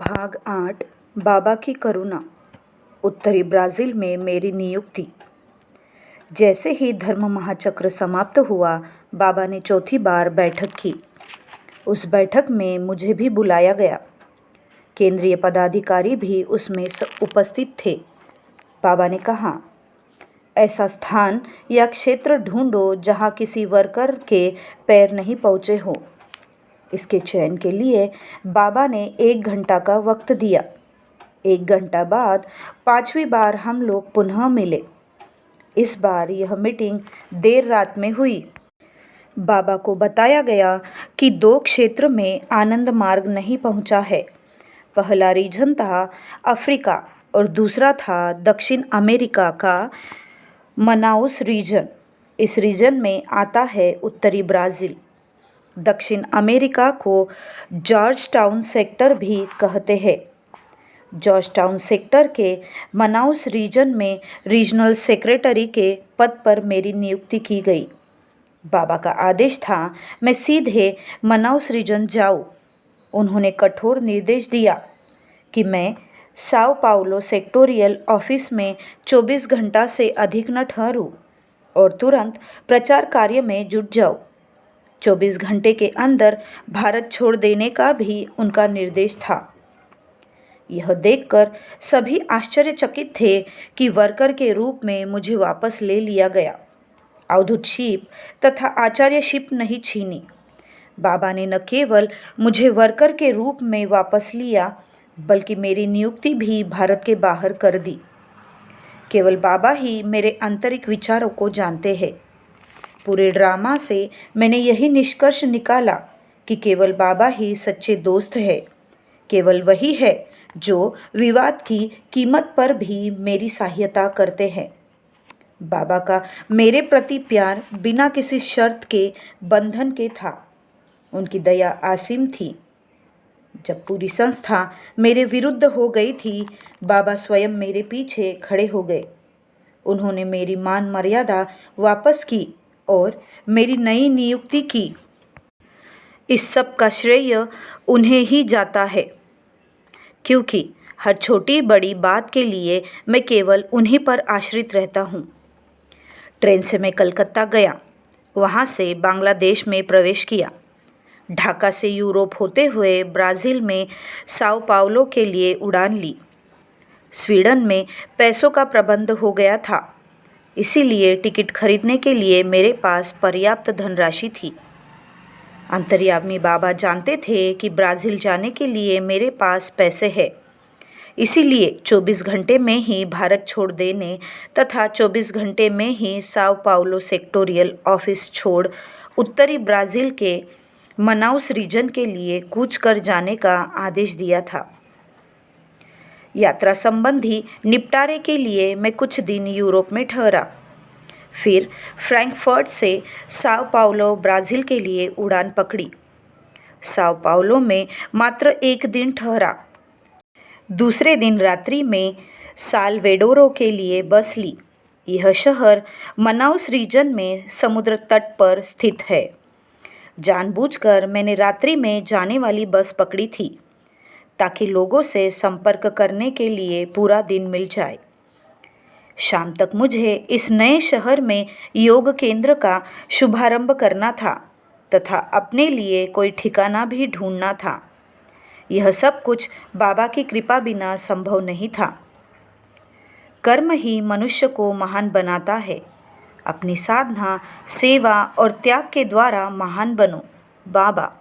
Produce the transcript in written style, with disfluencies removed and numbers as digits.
भाग 8 बाबा की करुणा। उत्तरी ब्राज़ील में मेरी नियुक्ति। जैसे ही धर्म महाचक्र समाप्त हुआ, बाबा ने चौथी बार बैठक की। उस बैठक में मुझे भी बुलाया गया। केंद्रीय पदाधिकारी भी उसमें उपस्थित थे। बाबा ने कहा, ऐसा स्थान या क्षेत्र ढूंढो जहां किसी वर्कर के पैर नहीं पहुंचे हो। इसके चयन के लिए बाबा ने 1 घंटा का वक्त दिया। 1 घंटा बाद 5वीं बार हम लोग पुनः मिले। इस बार यह मीटिंग देर रात में हुई। बाबा को बताया गया कि 2 क्षेत्र में आनंद मार्ग नहीं पहुंचा है। पहला रीजन था अफ्रीका और दूसरा था दक्षिण अमेरिका का मनाउस रीजन। इस रीजन में आता है उत्तरी ब्राज़ील। दक्षिण अमेरिका को जॉर्ज टाउन सेक्टर भी कहते हैं। जॉर्ज टाउन सेक्टर के मनाउस रीजन में रीजनल सेक्रेटरी के पद पर मेरी नियुक्ति की गई। बाबा का आदेश था मैं सीधे मनाउस रीजन जाऊं। उन्होंने कठोर निर्देश दिया कि मैं साओ पाउलो सेक्टोरियल ऑफिस में 24 घंटा से अधिक न ठहरूं और तुरंत प्रचार कार्य में जुट जाऊं। 24 घंटे के अंदर भारत छोड़ देने का भी उनका निर्देश था। यह देखकर सभी आश्चर्यचकित थे कि वर्कर के रूप में मुझे वापस ले लिया गया। अवधूतशिप तथा आचार्यशिप नहीं छीनी। बाबा ने न केवल मुझे वर्कर के रूप में वापस लिया, बल्कि मेरी नियुक्ति भी भारत के बाहर कर दी। केवल बाबा ही मेरे आंतरिक विचारों को जानते हैं। पूरे ड्रामा से मैंने यही निष्कर्ष निकाला कि केवल बाबा ही सच्चे दोस्त है। केवल वही है जो विवाद की कीमत पर भी मेरी सहायता करते हैं। बाबा का मेरे प्रति प्यार बिना किसी शर्त के बंधन के था। उनकी दया असीम थी। जब पूरी संस्था मेरे विरुद्ध हो गई थी, बाबा स्वयं मेरे पीछे खड़े हो गए। उन्होंने मेरी मान मर्यादा वापस की और मेरी नई नियुक्ति की। इस सब का श्रेय उन्हें ही जाता है, क्योंकि हर छोटी बड़ी बात के लिए मैं केवल उन्हीं पर आश्रित रहता हूँ। ट्रेन से मैं कलकत्ता गया, वहाँ से बांग्लादेश में प्रवेश किया, ढाका से यूरोप होते हुए ब्राज़ील में साओ पाउलो के लिए उड़ान ली। स्वीडन में पैसों का प्रबंध हो गया था, इसीलिए टिकट खरीदने के लिए मेरे पास पर्याप्त धनराशि थी। अंतर्यामी बाबा जानते थे कि ब्राज़ील जाने के लिए मेरे पास पैसे हैं, इसीलिए 24 घंटे में ही भारत छोड़ देने तथा 24 घंटे में ही साओ पाउलो सेक्टोरियल ऑफिस छोड़ उत्तरी ब्राज़ील के मनाउस रीजन के लिए कूच कर जाने का आदेश दिया था। यात्रा संबंधी निपटारे के लिए मैं कुछ दिन यूरोप में ठहरा। फिर फ्रैंकफर्ट से साओ पाउलो ब्राज़ील के लिए उड़ान पकड़ी। साओ पाउलो में मात्र 1 दिन ठहरा। दूसरे दिन रात्रि में साल्वेडोरो के लिए बस ली। यह शहर मनाउस रीजन में समुद्र तट पर स्थित है। जानबूझकर मैंने रात्रि में जाने वाली बस पकड़ी थी, ताकि लोगों से संपर्क करने के लिए पूरा दिन मिल जाए। शाम तक मुझे इस नए शहर में योग केंद्र का शुभारंभ करना था तथा अपने लिए कोई ठिकाना भी ढूंढना था। यह सब कुछ बाबा की कृपा बिना संभव नहीं था। कर्म ही मनुष्य को महान बनाता है। अपनी साधना, सेवा और त्याग के द्वारा महान बनो। बाबा।